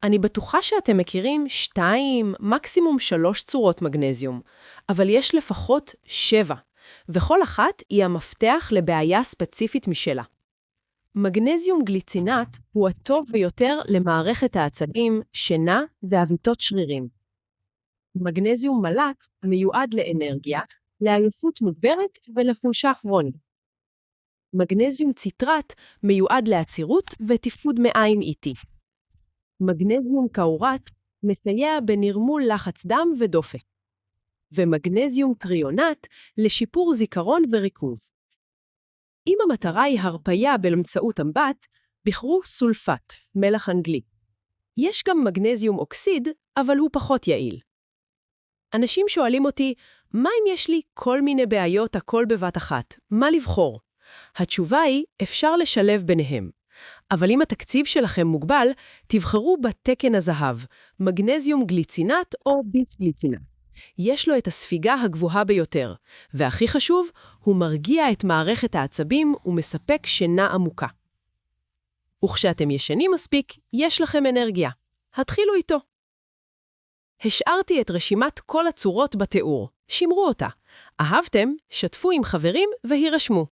אני בטוחה שאתם מכירים 2, מקסימום 3 צורות מגנזיום, אבל יש לפחות 7, וכל אחת היא המפתח לבעיה ספציפית משלה. מגנזיום גליצינט הוא הטוב ביותר למערכת העצבים, שינה והביטות שרירים. מגנזיום מלט מיועד לאנרגיה, לעייפות מוגברת ולחולשה כרונית. מגנזיום ציטרט מיועד לעצירות ותפקוד מעיים איטי. מגנזיום קאורט מסייע בנרמול לחץ דם ודופק. ומגנזיום טריונט לשיפור זיכרון וריכוז. אם המטרה היא הרפיה באמצעות אמבט, בחרו סולפט, מלח אנגלי. יש גם מגנזיום אוקסיד, אבל הוא פחות יעיל. אנשים שואלים אותי, מה אם יש לי כל מיני בעיות הכל בבת אחת? מה לבחור? התשובה היא, אפשר לשלב ביניהם. אבל אם התקציב שלכם מוגבל, תבחרו בתקן הזהב, מגנזיום גליצינט או ביסגליצינט. יש לו את הספיגה הגבוהה ביותר, והכי חשוב, הוא מרגיע את מערכת העצבים ומספק שינה עמוקה. וכשאתם ישנים מספיק, יש לכם אנרגיה. התחילו איתו. השארתי את רשימת כל הצורות בתיאור. שמרו אותה. אהבתם? שתפו עם חברים והירשמו.